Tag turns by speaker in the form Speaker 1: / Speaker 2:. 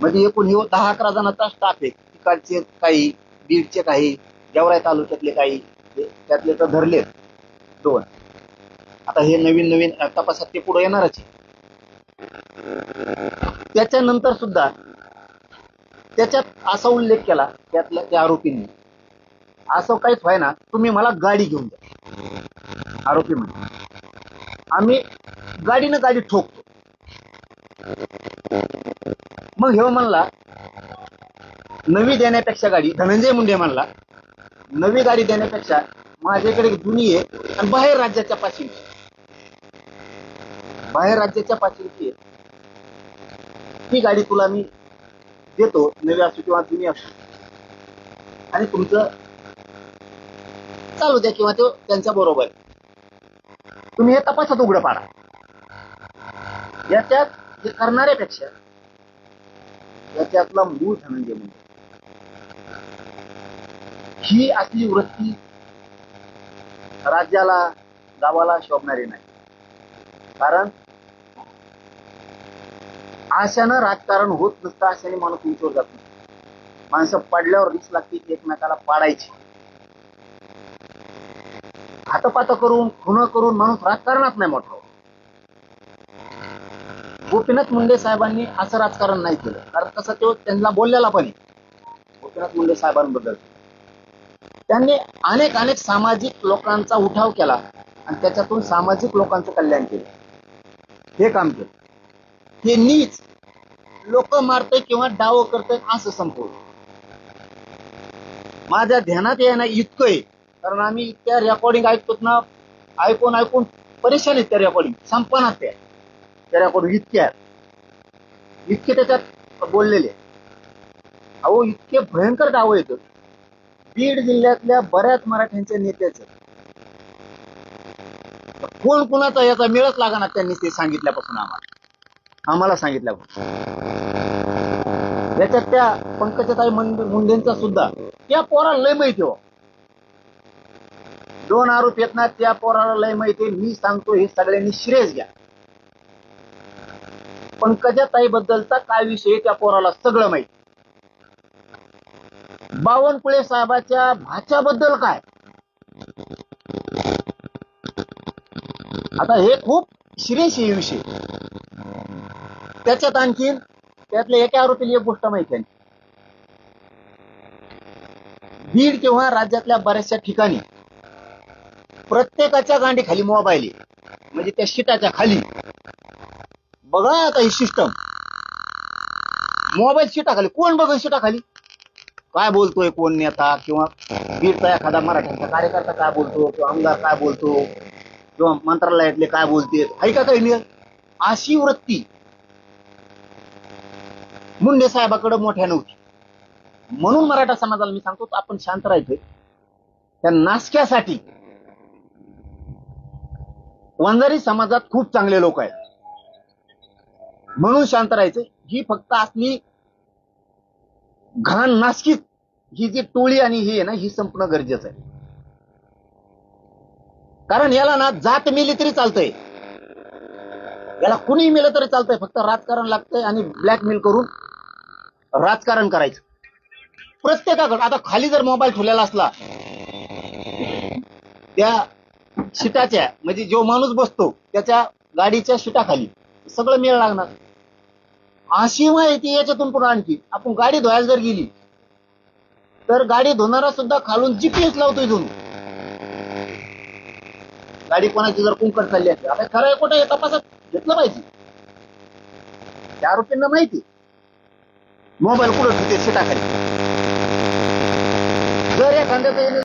Speaker 1: म्हणजे एकूण हे 10-11 जणांचा स्टाफ आहे. तिकडचे काही, बीडचे काही, गेवराई तालुक्यातले काही, त्यातले तर धरले 2. आता हे नवीन तपासात ते पुढे येणारच आहे. त्याच्यानंतर सुद्धा त्याच्यात असा उल्लेख केला त्यातल्या त्या आरोपींनी, असं काहीच व्हाय ना, तुम्ही मला गाडी घेऊन द्या. आरोपी म्हणजे आम्ही गाडी ठोकतो. मग हे म्हणला नवी देण्यापेक्षा गाडी, धनंजय मुंडे म्हणला नवी गाडी देण्यापेक्षा माझ्याकडे जुनी आहे आणि बाहेर राज्याच्या पाचवीची आहे, ती गाडी तुला मी देतो, नवी असो किंवा जुनी असो, आणि तुमचं चालू द्या किंवा तो त्यांच्या बरोबर तुम्ही हे तपासात उघडं पाडा. याच्यात हे करणाऱ्यापेक्षा याच्यातला मूळ धनंजय मुंडे ही असली वृत्ती राज्याला, गावाला शोभणारी नाही. कारण आशानं राजकारण होत नसतं, आशाने माणूस उंचवर जात नसतं. माणसं पडल्यावर रिस लागते एकमेकाला पाडायची. हातपात करून, खुणं करून माणूस राजकारणात नाही मोठा. गोपीनाथ मुंडे साहेबांनी असं राजकारण नाही केलं, कारण कसं तो त्यांना बोललेला पण आहे. गोपीनाथ मुंडे साहेबांबद्दल त्यांनी अनेक सामाजिक लोकांचा उठाव केला आणि त्याच्यातून सामाजिक लोकांचं कल्याण केलं. हे काम केलं. हे नीच लोक मारतय किंवा डाव करतय असं संपूर्ण माझ्या ध्यानात येणं इतकं आहे. कारण आम्ही इतक्या रेकॉर्डिंग ऐकतो ना, ऐकून परेशान आहेत त्या रेकॉर्डिंग, संपनात त्या रेकॉर्डिंग इतके त्याच्यात बोललेले. अहो इतके भयंकर डाव येतो. बीड जिल्ह्यातल्या बऱ्याच मराठ्यांच्या नेत्याचं कोण कुणाचा याचा मेळच लागणार. त्यांनी ते सांगितल्यापासून आम्हाला सांगितल्यापासून याच्यात त्या पंकजाताई मुंडेंचा सुद्धा त्या पोराला लय माहिती हो. 2 आरोप येत ना, त्या पोराला लय माहिती. मी सांगतो हे सगळ्यांनी श्रेयस घ्या. पंकजाताई बद्दलचा काय विषय त्या पोराला सगळं माहिती. बावनकुळे साहेबाच्या भाच्याबद्दल काय, आता हे खूप सिरियस आहे विषय. त्याच्यात आणखीन त्यातल्या एका आरोपीला एक गोष्ट माहिती आहे. बीड किंवा राज्यातल्या बऱ्याचशा ठिकाणी प्रत्येकाच्या गांडीखाली मोबाईल आहे. म्हणजे त्या शिटाच्या खाली बघा आता ही सिस्टम, मोबाईल शिटाखाली. कोण बघ शिटाखाली काय बोलतोय, कोण नेता किंवा बीडचा एखादा मराठ्यांचा कार्यकर्ता काय बोलतो, किंवा आमदार काय बोलतो, किंवा मंत्रालयातले काय बोलते, आहे का काही नाही. अशी वृत्ती मुंडे साहेबाकडे मोठ्या नव्हती. म्हणून मराठा समाजाला मी सांगतो आपण शांत राहायचंय. त्या नासक्यासाठी वंजारी समाजात खूप चांगले लोक आहेत, म्हणून शांत राहायचंय. ही फक्त असली घाण नासकी ही जी टोळी आणि ही आहे ना, ही संपणं गरजेचं आहे. कारण याला ना जात मिली तरी चालतंय, याला कुणी मिळलं तरी चालतंय. फक्त राजकारण लागतंय आणि ब्लॅकमेल करून राजकारण करायचं प्रत्येकाकडे. आता खाली जर मोबाईल ठेवलेला असला त्या शिटाच्या, म्हणजे जो माणूस बसतो त्याच्या गाडीच्या शिटाखाली सगळं मेळ लागणार. अशी माहिती याच्यातून पुढे आणखी आपण गाडी धुवायला जर गेली तर गाडी धुणारा सुद्धा खालून जीपीएस लावतोय दोन. गाडी कोणाची जर कुंकड चालली असते, आता खरं कुठे हे तपासात घेतलं पाहिजे. त्या आरोपींना माहिती मोबाईल कुठं शिटाखाली. जर एखाद्याचं